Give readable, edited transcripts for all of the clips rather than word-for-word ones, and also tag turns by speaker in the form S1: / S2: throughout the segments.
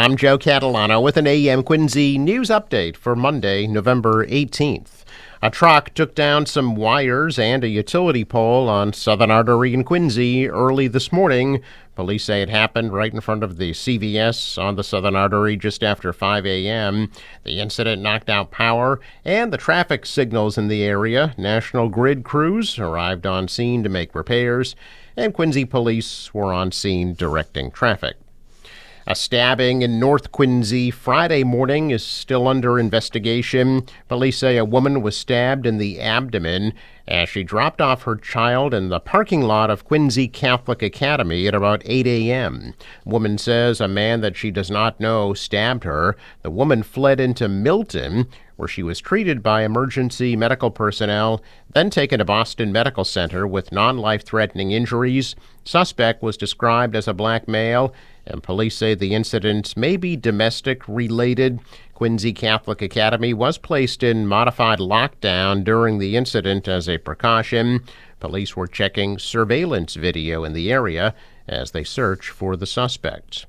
S1: I'm Joe Catalano with an AM Quincy news update for Monday, November 18th. A truck took down some wires and a utility pole on Southern Artery in Quincy early this morning. Police say it happened right in front of the CVS on the Southern Artery just after 5 a.m. The incident knocked out power and the traffic signals in the area. National Grid crews arrived on scene to make repairs, and Quincy police were on scene directing traffic. A stabbing in North Quincy Friday morning is still under investigation. Police say a woman was stabbed in the abdomen as she dropped off her child in the parking lot of Quincy Catholic Academy at about 8 a.m. The woman says a man that she does not know stabbed her. The woman fled into Milton, where she was treated by emergency medical personnel, then taken to Boston Medical Center with non-life-threatening injuries. Suspect was described as a black male, and police say the incident may be domestic-related. Quincy Catholic Academy was placed in modified lockdown during the incident as a precaution. Police were checking surveillance video in the area as they search for the suspect.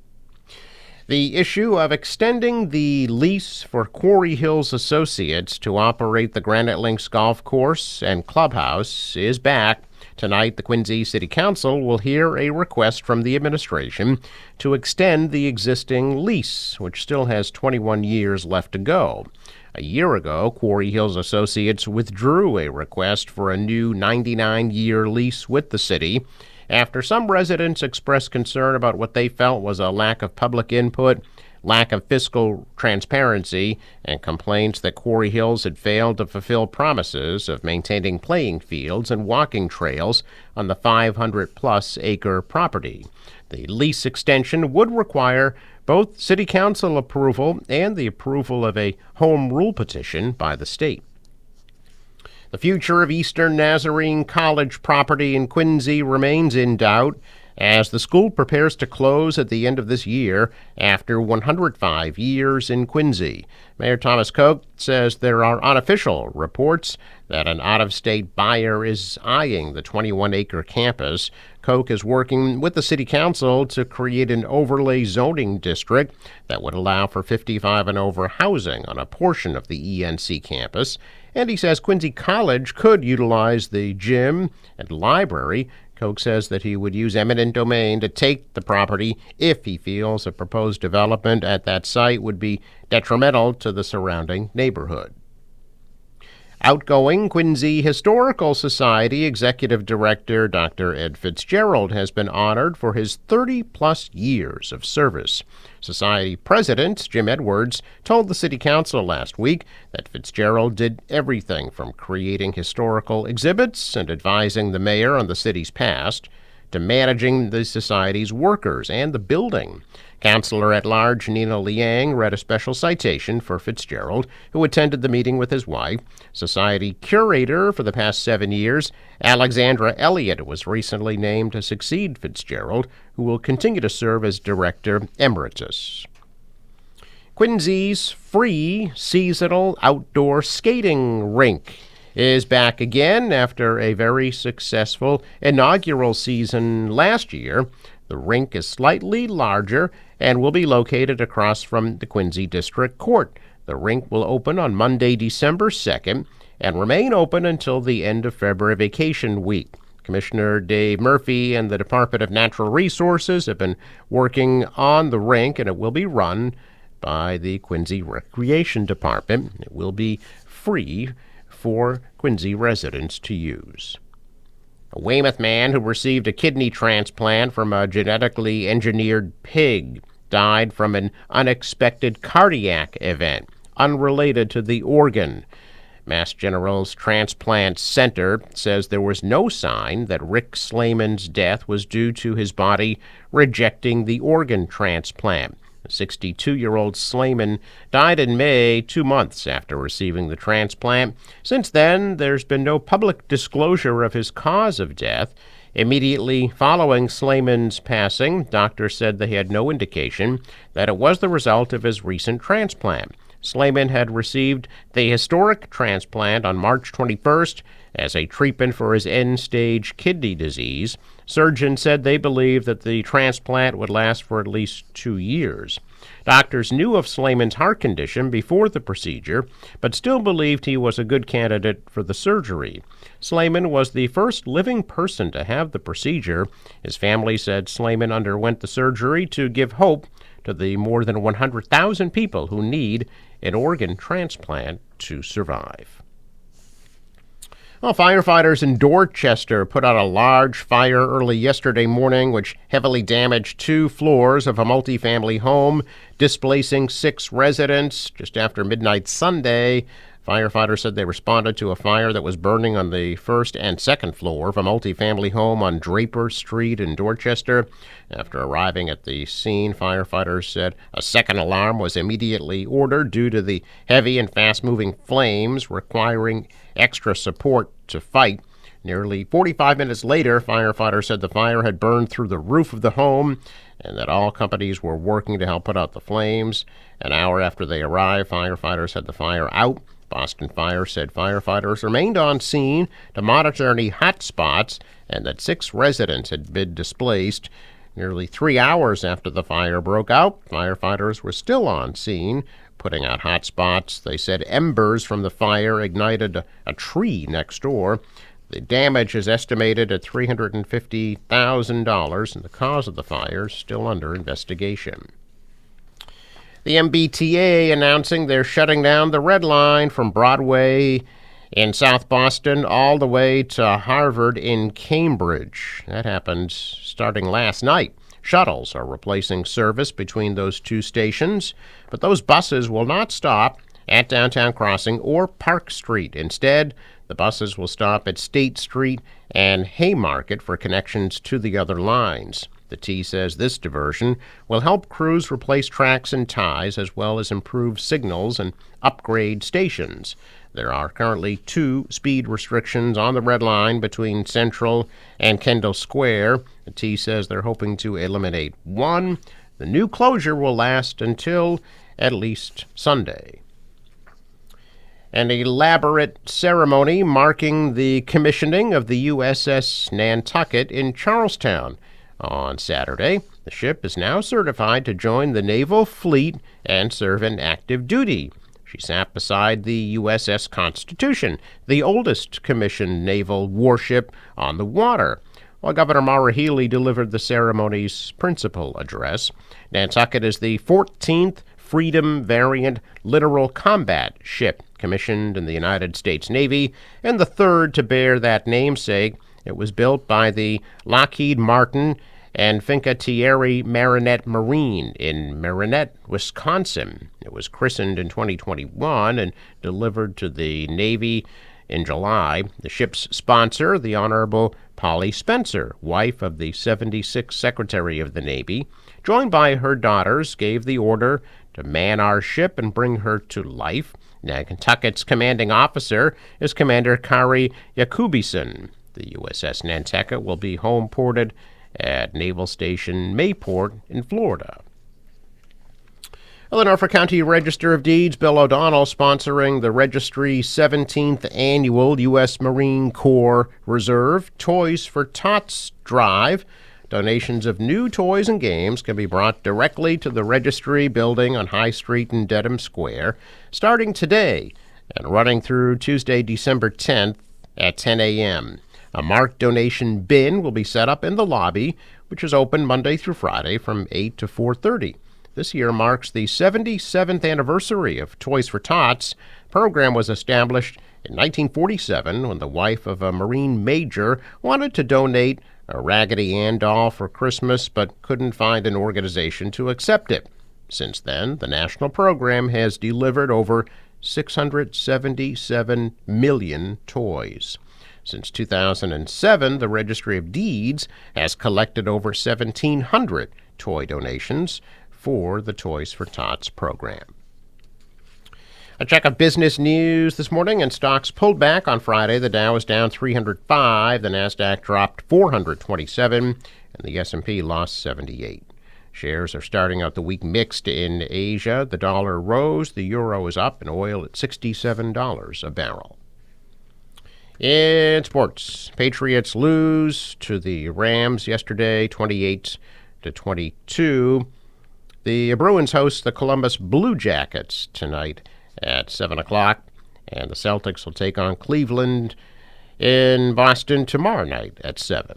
S1: The issue of extending the lease for Quarry Hills Associates to operate the Granite Links Golf Course and Clubhouse is back. Tonight, the Quincy City Council will hear a request from the administration to extend the existing lease, which still has 21 years left to go. A year ago, Quarry Hills Associates withdrew a request for a new 99-year lease with the city after some residents expressed concern about what they felt was a lack of public input, lack of fiscal transparency, and complaints that Quarry Hills had failed to fulfill promises of maintaining playing fields and walking trails on the 500-plus acre property. The lease extension would require both city council approval and the approval of a home rule petition by the state. The future of Eastern Nazarene College property in Quincy remains in doubt as the school prepares to close at the end of this year after 105 years in Quincy. Mayor Thomas Koch says there are unofficial reports that an out-of-state buyer is eyeing the 21-acre campus. Koch is working with the city council to create an overlay zoning district that would allow for 55 and over housing on a portion of the ENC campus. And he says Quincy College could utilize the gym and library. Koch says that he would use eminent domain to take the property if he feels a proposed development at that site would be detrimental to the surrounding neighborhood. Outgoing Quincy Historical Society Executive Director Dr. Ed Fitzgerald has been honored for his 30-plus years of service. Society President Jim Edwards told the City Council last week that Fitzgerald did everything from creating historical exhibits and advising the mayor on the city's past to managing the Society's workers and the building. Councilor-at-Large Nina Liang read a special citation for Fitzgerald, who attended the meeting with his wife. Society curator for the past 7 years, Alexandra Elliott, was recently named to succeed Fitzgerald, who will continue to serve as Director Emeritus. Quincy's free seasonal outdoor skating rink is back again after a very successful inaugural season last year. The rink is slightly larger and will be located across from the Quincy District Court. The rink will open on Monday, December 2nd, and remain open until the end of February vacation week. Commissioner Dave Murphy and the Department of Natural Resources have been working on the rink, and it will be run by the Quincy Recreation Department. It will be free for Quincy residents to use. A Weymouth man who received a kidney transplant from a genetically engineered pig died from an unexpected cardiac event unrelated to the organ. Mass General's Transplant Center says there was no sign that Rick Slayman's death was due to his body rejecting the organ transplant. 62-year-old Slayman died in May, 2 months after receiving the transplant. Since then, there's been no public disclosure of his cause of death. Immediately following Slayman's passing, doctors said they had no indication that it was the result of his recent transplant. Slayman had received the historic transplant on March 21st as a treatment for his end-stage kidney disease. Surgeons said they believed that the transplant would last for at least 2 years. Doctors knew of Slayman's heart condition before the procedure, but still believed he was a good candidate for the surgery. Slayman was the first living person to have the procedure. His family said Slayman underwent the surgery to give hope to the more than 100,000 people who need an organ transplant to survive. Well, firefighters in Dorchester put out a large fire early yesterday morning, which heavily damaged 2 floors of a multifamily home, displacing 6 residents. Just after midnight Sunday, firefighters said they responded to a fire that was burning on the first and second floor of a multifamily home on Draper Street in Dorchester. After arriving at the scene, firefighters said a second alarm was immediately ordered due to the heavy and fast-moving flames requiring extra support to fight. Nearly 45 minutes later, firefighters said the fire had burned through the roof of the home and that all companies were working to help put out the flames. An hour after they arrived, firefighters had the fire out. Boston Fire said firefighters remained on scene to monitor any hot spots and that 6 residents had been displaced. Nearly 3 hours after the fire broke out, firefighters were still on scene, putting out hot spots. They said embers from the fire ignited a tree next door. The damage is estimated at $350,000, and the cause of the fire is still under investigation. The MBTA announcing they're shutting down the Red Line from Broadway in South Boston all the way to Harvard in Cambridge. That happened starting last night. Shuttles are replacing service between those 2 stations, but those buses will not stop at Downtown Crossing or Park Street. Instead, the buses will stop at State Street and Haymarket for connections to the other lines. The T says this diversion will help crews replace tracks and ties, as well as improve signals and upgrade stations. There are currently 2 speed restrictions on the Red Line between Central and Kendall Square. The T says they're hoping to eliminate 1. The new closure will last until at least Sunday. An elaborate ceremony marking the commissioning of the USS Nantucket in Charlestown on Saturday. The ship is now certified to join the naval fleet and serve in active duty. She sat beside the USS Constitution, the oldest commissioned naval warship on the water, while Governor Maura Healey delivered the ceremony's principal address. Nantucket is the 14th Freedom variant littoral combat ship commissioned in the United States Navy, and the 3rd to bear that namesake. It was built by the Lockheed Martin and Fincantieri Marinette Marine in Marinette, Wisconsin. It was christened in 2021 and delivered to the Navy in July. The ship's sponsor, the Honorable Polly Spencer, wife of the 76th Secretary of the Navy, joined by her daughters, gave the order to man our ship and bring her to life. Nantucket's commanding officer is Commander Kari Yakubison. The USS Nantucket will be home ported at Naval Station Mayport in Florida. Well, the Norfolk County Register of Deeds, Bill O'Donnell, sponsoring the Registry's 17th Annual U.S. Marine Corps Reserve Toys for Tots Drive. Donations of new toys and games can be brought directly to the Registry building on High Street in Dedham Square, starting today and running through Tuesday, December 10th at 10 a.m. A marked donation bin will be set up in the lobby, which is open Monday through Friday from 8 to 4:30. This year marks the 77th anniversary of Toys for Tots. The program was established in 1947 when the wife of a Marine major wanted to donate a Raggedy Ann doll for Christmas but couldn't find an organization to accept it. Since then, the national program has delivered over 677 million toys. Since 2007, the Registry of Deeds has collected over 1,700 toy donations for the Toys for Tots program. A check of business news this morning, and stocks pulled back on Friday. The Dow is down 305, the Nasdaq dropped 427, and the S&P lost 78. Shares are starting out the week mixed in Asia. The dollar rose, the euro is up, and oil at $67 a barrel. In sports, Patriots lose to the Rams yesterday, 28-22. The Bruins host the Columbus Blue Jackets tonight at 7 o'clock, and the Celtics will take on Cleveland in Boston tomorrow night at 7.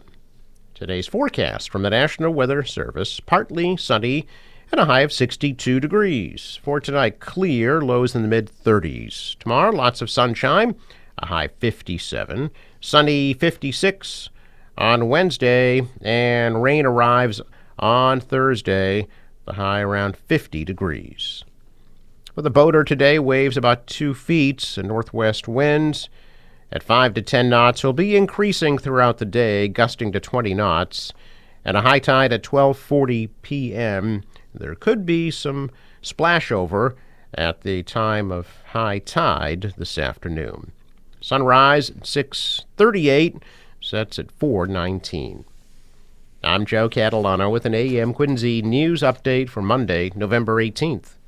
S1: Today's forecast from the National Weather Service: partly sunny and a high of 62 degrees. For tonight, clear, lows in the mid-30s. Tomorrow, lots of sunshine, a high 57. Sunny 56 on Wednesday, and rain arrives on Thursday, the high around 50 degrees. For the boater today, waves about 2 feet and northwest winds at 5 to 10 knots will be increasing throughout the day, gusting to 20 knots, and a high tide at 12:40 p.m. There could be some splashover at the time of high tide this afternoon. Sunrise at 6:38, sets at 4:19. I'm Joe Catalano with an AM Quincy news update for Monday, November 18th.